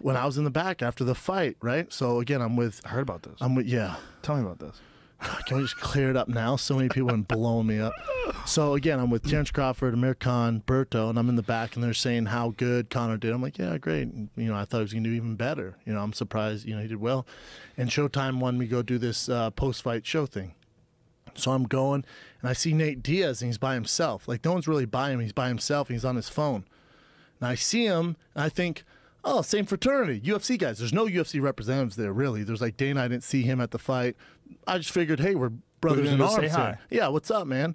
when I was in the back after the fight, right? So again, I heard about this. Yeah. Tell me about this. Can we just clear it up now? So many people have been blowing me up. So again, I'm with Terrence Crawford, Amir Khan, Berto, and I'm in the back, and they're saying how good Conor did. I'm like, yeah, great. And, I thought he was going to do even better. I'm surprised. He did well. And Showtime wanted me to go do this post-fight show thing. So I'm going, and I see Nate Diaz, and he's by himself. Like, no one's really by him. He's by himself, and he's on his phone. And I see him, and I think, oh, same fraternity, UFC guys. There's no UFC representatives there, really. There's like Dana, I didn't see him at the fight. I just figured, hey, we're brothers in arms here. Yeah, what's up, man?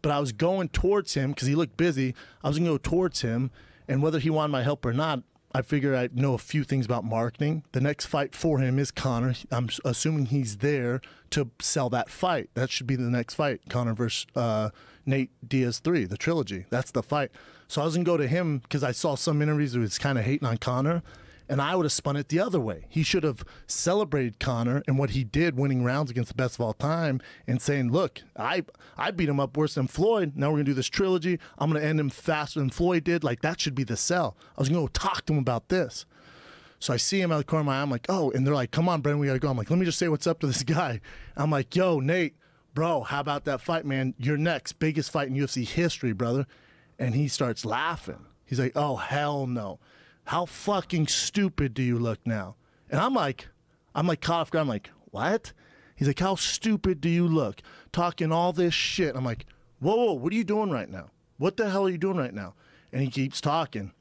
But I was going towards him because he looked busy. I was going to go towards him, and whether he wanted my help or not, I figured I know a few things about marketing. The next fight for him is Conor. I'm assuming he's there to sell that fight. That should be the next fight, Conor versus Nate Diaz 3, the trilogy. That's the fight. So I was going to go to him because I saw some interviews where he was kind of hating on Conor, and I would have spun it the other way. He should have celebrated Conor and what he did, winning rounds against the best of all time, and saying, look, I beat him up worse than Floyd. Now we're going to do this trilogy. I'm going to end him faster than Floyd did. Like, that should be the sell. I was going to go talk to him about this. So I see him out of the corner of my eye. I'm like, oh, and they're like, come on, Brendan, we got to go. I'm like, let me just say what's up to this guy. I'm like, yo, Nate, bro, how about that fight, man? You're next. Biggest fight in UFC history, brother. And he starts laughing. He's like, oh, hell no. How fucking stupid do you look now? And I'm like caught off guard. I'm like, what? He's like, how stupid do you look? Talking all this shit. I'm like, whoa, what are you doing right now? What the hell are you doing right now? And he keeps talking.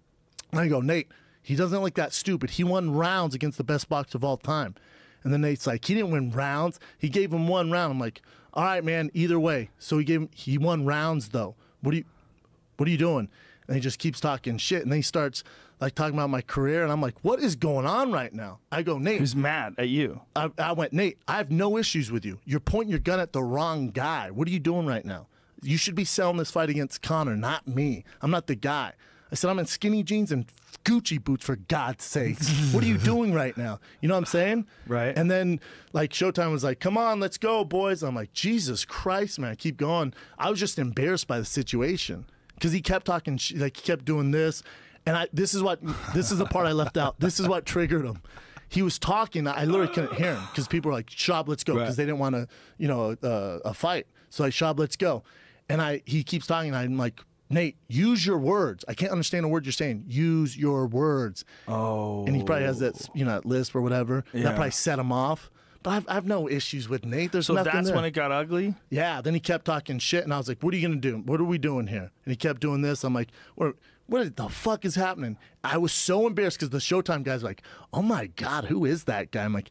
And I go, Nate, he doesn't look that stupid. He won rounds against the best boxer of all time. And then Nate's like, he didn't win rounds. He gave him one round. I'm like, all right, man, either way. So he won rounds, though. What are you doing? And he just keeps talking shit. And then he starts like talking about my career. And I'm like, what is going on right now? I go, Nate. Who's mad at you? I went, Nate, I have no issues with you. You're pointing your gun at the wrong guy. What are you doing right now? You should be selling this fight against Conor, not me. I'm not the guy. I said, I'm in skinny jeans and Gucci boots, for God's sakes. What are you doing right now? You know what I'm saying? Right. And then, like, Showtime was like, come on, let's go, boys. I'm like, Jesus Christ, man, I keep going. I was just embarrassed by the situation because he kept talking, like, he kept doing this. And this is the part I left out. This is what triggered him. He was talking. I literally couldn't hear him because people were like, Shaub, let's go, because they didn't want a fight. So I, Shaub, let's go. And he keeps talking, and I'm like, Nate, use your words. I can't understand a word you're saying. Use your words. Oh. And he probably has that, that lisp or whatever. Yeah. That probably set him off. But I have no issues with Nate. There's nothing there. So that's when it got ugly? Yeah. Then he kept talking shit, and I was like, what are you going to do? What are we doing here? And he kept doing this. I'm like, what the fuck is happening? I was so embarrassed because the Showtime guys were like, oh, my God, who is that guy? I'm like,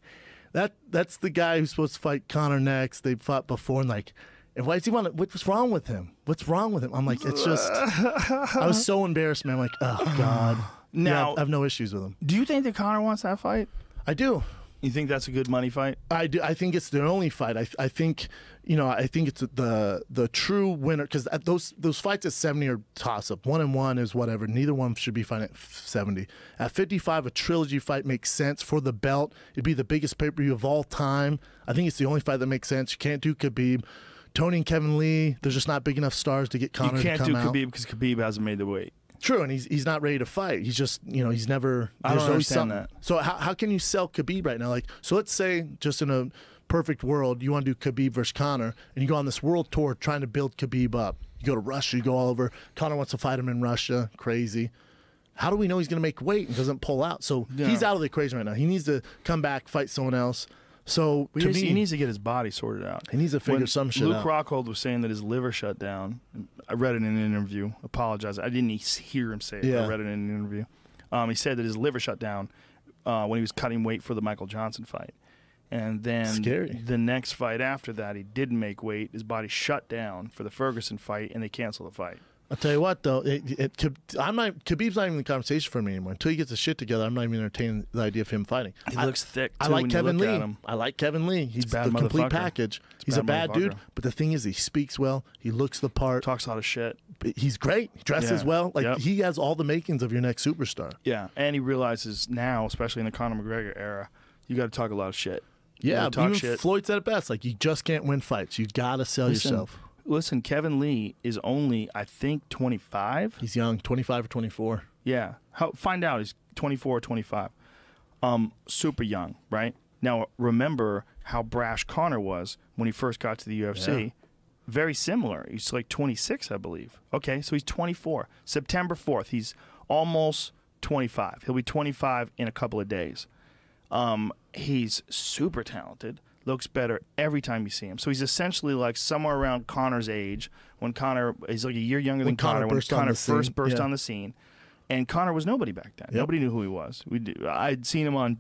that's the guy who's supposed to fight Conor next. They fought before, and like, and why does he want to? What's wrong with him? What's wrong with him? I'm like, it's just. I was so embarrassed, man. I'm like, oh God. Now, I have no issues with him. Do you think that Conor wants that fight? I do. You think that's a good money fight? I do. I think it's their only fight. I think, I think it's the true winner, because those fights at 70 are toss up. 1-1 is whatever. Neither one should be fighting at 70. At 55, a trilogy fight makes sense for the belt. It'd be the biggest pay-per-view of all time. I think it's the only fight that makes sense. You can't do Khabib. Tony and Kevin Lee, there's just not big enough stars to get Conor to come out. You can't do Khabib because Khabib hasn't made the weight. True, and he's not ready to fight. He's just, he's never. I don't understand that. So how can you sell Khabib right now? Like, so let's say, just in a perfect world, you want to do Khabib versus Conor, and you go on this world tour trying to build Khabib up. You go to Russia, you go all over. Conor wants to fight him in Russia. Crazy. How do we know he's going to make weight and doesn't pull out? So he's out of the equation right now. He needs to come back, fight someone else. So to me, he needs to get his body sorted out. He needs to figure some shit out. Luke Rockhold was saying that his liver shut down. I read it in an interview. Apologize. I didn't hear him say it. Yeah. I read it in an interview. He said that his liver shut down when he was cutting weight for the Michael Johnson fight. And then the next fight after that, he didn't make weight. His body shut down for the Ferguson fight, and they canceled the fight. I'll tell you what, though, Khabib's not even in the conversation for me anymore. Until he gets his shit together, I'm not even entertaining the idea of him fighting. He looks thick, too, I like Kevin Lee. Him. I like Kevin Lee. He's the complete package. He's a bad dude, but the thing is, he speaks well. He looks the part. Talks a lot of shit. He's great. He dresses well. Like, he has all the makings of your next superstar. Yeah, and he realizes now, especially in the Conor McGregor era, you got to talk a lot of shit. Yeah, even Floyd said it best. Like, you just can't win fights. You got to sell yourself. Listen, Kevin Lee is only, I think, 25. He's young, 25 or 24. Yeah. Find out. He's 24 or 25. Super young, right? Now, remember how brash Conor was when he first got to the UFC. Yeah. Very similar. He's like 26, I believe. Okay, so he's 24. September 4th, he's almost 25. He'll be 25 in a couple of days. He's super talented. Looks better every time you see him. So he's essentially like somewhere around Conor's age when Conor is like a year younger than Conor when Conor first burst on the scene. And Conor was nobody back then. Yep. Nobody knew who he was. I'd seen him on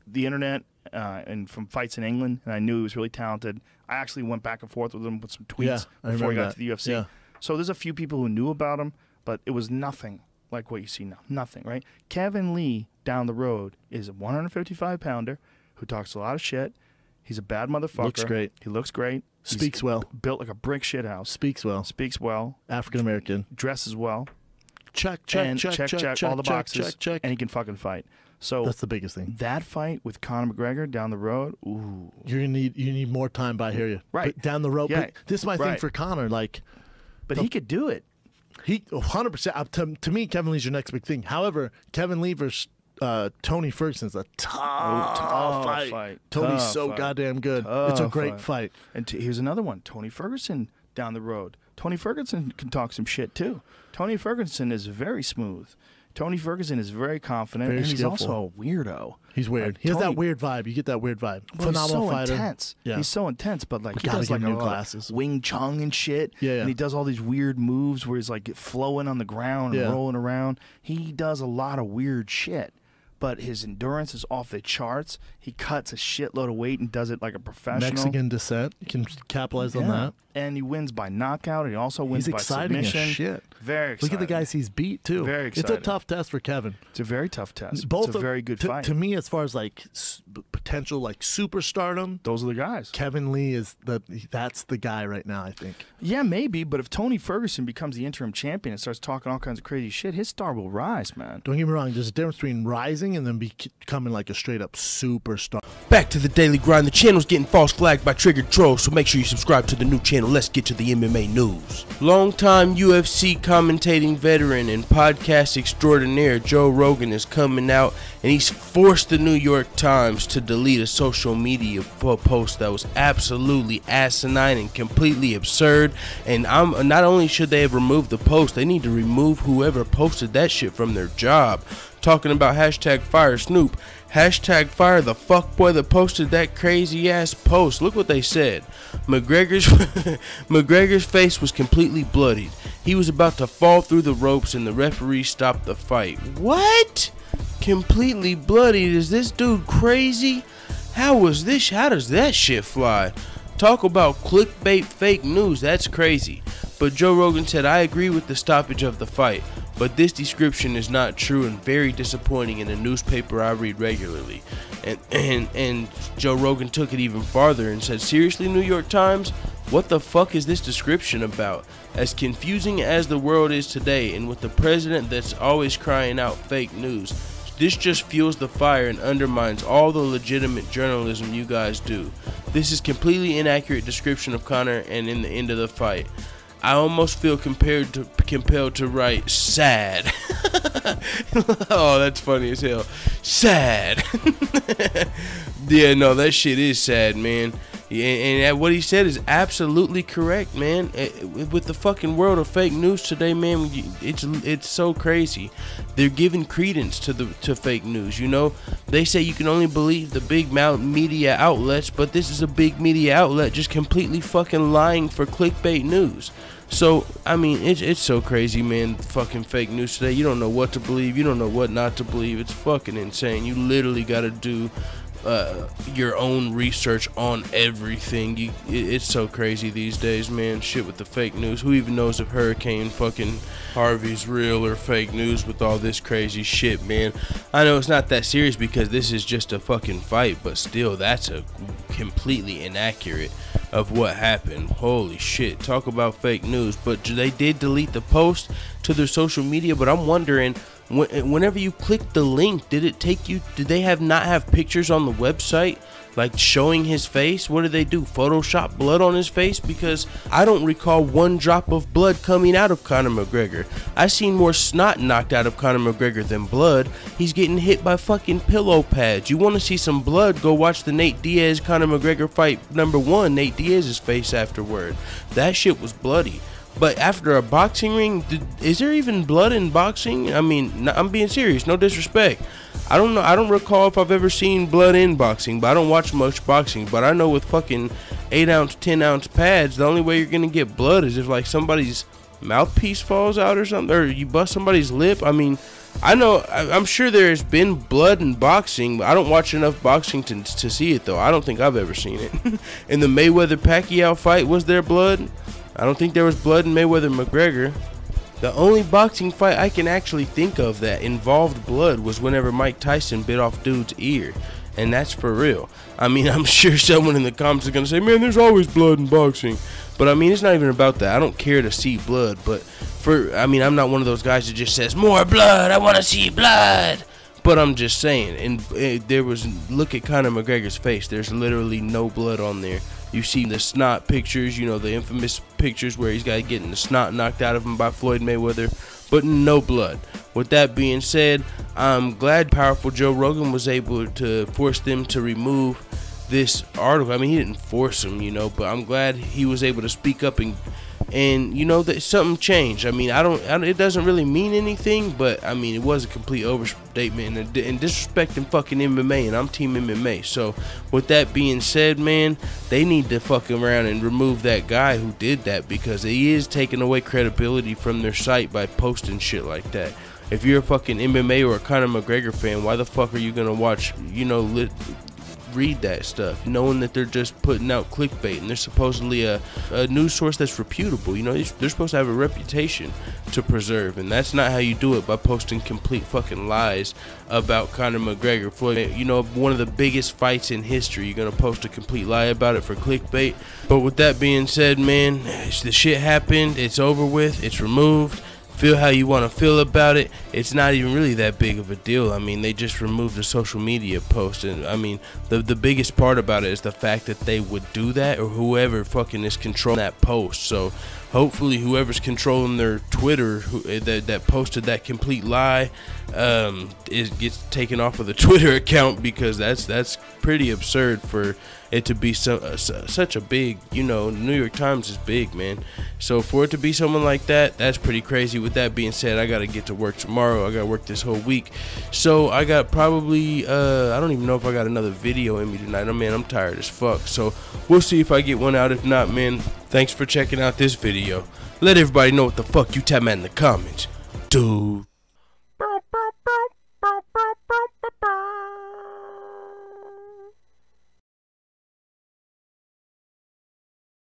the internet and from fights in England, and I knew he was really talented. I actually went back and forth with him with some tweets before he got to the UFC. Yeah. So there's a few people who knew about him, but it was nothing like what you see now. Nothing, right? Kevin Lee down the road is a 155-pounder who talks a lot of shit. He's a bad motherfucker. Looks great. He looks great. Speaks well. Built like a brick shit house. Speaks well. Speaks well. African-American. Dresses well. Check, all the boxes. Check. And he can fucking fight. So that's the biggest thing. That fight with Conor McGregor down the road, ooh. You need more time, I hear you. Right. But down the road. Yeah. But this is my thing for Conor. Like, but he could do it. He 100%. To me, Kevin Lee's your next big thing. However, Kevin Lee versus Tony Ferguson's a tough fight. Tony's so goddamn good. It's a great fight. And here's another one. Tony Ferguson down the road. Tony Ferguson can talk some shit too. Tony Ferguson is very smooth. Tony Ferguson is very confident, and he's also a weirdo. He's weird. He has that weird vibe. You get that weird vibe. Phenomenal fighter. Intense. Yeah. He's so intense, but like he does like new classes, Wing Chun and shit. Yeah. And he does all these weird moves where he's like flowing on the ground and rolling around. He does a lot of weird shit. But his endurance is off the charts. He cuts a shitload of weight and does it like a professional. Mexican descent. You can capitalize on that. And he wins by knockout. And he also wins by submission. He's exciting as shit. Very exciting. Look at the guys he's beat, too. Very exciting. It's a tough test for Kevin. It's a very tough test. It's a very good fight. To me, as far as like potential like superstardom, those are the guys. Kevin Lee is that's the guy right now, I think. Yeah, maybe. But if Tony Ferguson becomes the interim champion and starts talking all kinds of crazy shit, his star will rise, man. Don't get me wrong. There's a difference between rising and then becoming like a straight up superstar. Back to the daily grind. The channel's getting false flagged by triggered trolls, so make sure you subscribe to the new channel. Let's get to the MMA news. Longtime UFC commentating veteran and podcast extraordinaire Joe Rogan is coming out, and he's forced the New York Times to delete a social media post that was absolutely asinine and completely absurd. And not only should they have removed the post, they need to remove whoever posted that shit from their job. Talking about hashtag fire Snoop. Hashtag fire the fuckboy that posted that crazy ass post. Look what they said. McGregor's face was completely bloodied. He was about to fall through the ropes and the referee stopped the fight. What? Completely bloodied? Is this dude crazy? How does that shit fly? Talk about clickbait fake news. That's crazy. But Joe Rogan said, I agree with the stoppage of the fight, but this description is not true and very disappointing in a newspaper I read regularly. And Joe Rogan took it even farther and said, seriously, New York Times? What the fuck is this description about? As confusing as the world is today, and with the president that's always crying out fake news, this just fuels the fire and undermines all the legitimate journalism you guys do. This is completely inaccurate description of Conor and in the end of the fight. I almost feel compelled to write sad. Oh, that's funny as hell. Sad. Yeah, no, that shit is sad, man. And what he said is absolutely correct, man. With the fucking world of fake news today, man, it's so crazy. They're giving credence to fake news, you know? They say you can only believe the big media outlets, but this is a big media outlet just completely fucking lying for clickbait news. So, I mean, it's so crazy, man. Fucking fake news today. You don't know what to believe. You don't know what not to believe. It's fucking insane. You literally got to do your own research on everything. It's so crazy these days, man. Shit with the fake news. Who even knows if Hurricane fucking Harvey's real or fake news with all this crazy shit, man? I know it's not that serious because this is just a fucking fight, but still, that's a completely inaccurate of what happened. Holy shit. Talk about fake news. But they did delete the post to their social media, but I'm wondering, whenever you click the link, did they not have pictures on the website? Like showing his face? What did they do? Photoshop blood on his face? Because I don't recall one drop of blood coming out of Conor McGregor. I seen more snot knocked out of Conor McGregor than blood. He's getting hit by fucking pillow pads. You want to see some blood? Go watch the Nate Diaz Conor McGregor fight #1. Nate Diaz's face afterward. That shit was bloody. But after a boxing ring, is there even blood in boxing? I mean, I'm being serious, no disrespect. I don't know. I don't recall if I've ever seen blood in boxing, but I don't watch much boxing. But I know with fucking 8-ounce, 10-ounce pads, the only way you're gonna get blood is if like somebody's mouthpiece falls out or something, or you bust somebody's lip. I mean, I'm sure there's been blood in boxing, but I don't watch enough boxing to see it though. I don't think I've ever seen it. In the Mayweather-Pacquiao fight, was there blood? I don't think there was blood in Mayweather-McGregor. The only boxing fight I can actually think of that involved blood was whenever Mike Tyson bit off dude's ear. And that's for real. I mean, I'm sure someone in the comments is going to say, man, there's always blood in boxing. But I mean, it's not even about that. I don't care to see blood. But I mean, I'm not one of those guys that just says, more blood, I want to see blood. But I'm just saying, and look at Conor McGregor's face. There's literally no blood on there. You see the snot pictures, you know, the infamous pictures where he's got getting the snot knocked out of him by Floyd Mayweather, but no blood. With that being said, I'm glad powerful Joe Rogan was able to force them to remove this article. I mean, he didn't force them, you know, but I'm glad he was able to speak up and you know that something changed. I mean, it doesn't really mean anything, but I mean, it was a complete overstatement and disrespecting fucking MMA, and I'm team MMA. So with that being said, man, they need to fuck around and remove that guy who did that, because he is taking away credibility from their site by posting shit like that. If you're a fucking MMA or a Conor McGregor fan, why the fuck are you gonna watch, you know, read that stuff, knowing that they're just putting out clickbait, and they're supposedly a news source that's reputable? You know, they're supposed to have a reputation to preserve, and that's not how you do it, by posting complete fucking lies about Conor McGregor. Floyd, you know, one of the biggest fights in history, you're gonna post a complete lie about it for clickbait. But with that being said, man, the shit happened, it's over with, it's removed. Feel how you want to feel about it. It's not even really that big of a deal. I mean, they just removed the social media post, and I mean, the biggest part about it is the fact that they would do that, or whoever fucking is controlling that post. So hopefully whoever's controlling their Twitter that posted that complete lie gets taken off of the Twitter account, because that's pretty absurd for it to be such a big, you know, New York Times is big, man. So for it to be someone like that, that's pretty crazy. With that being said, I gotta get to work tomorrow. I gotta work this whole week, so I got probably I don't even know if I got another video in me tonight. I'm tired as fuck, so we'll see if I get one out. If not, man, thanks for checking out this video. Let everybody know what the fuck you tell me in the comments, dude.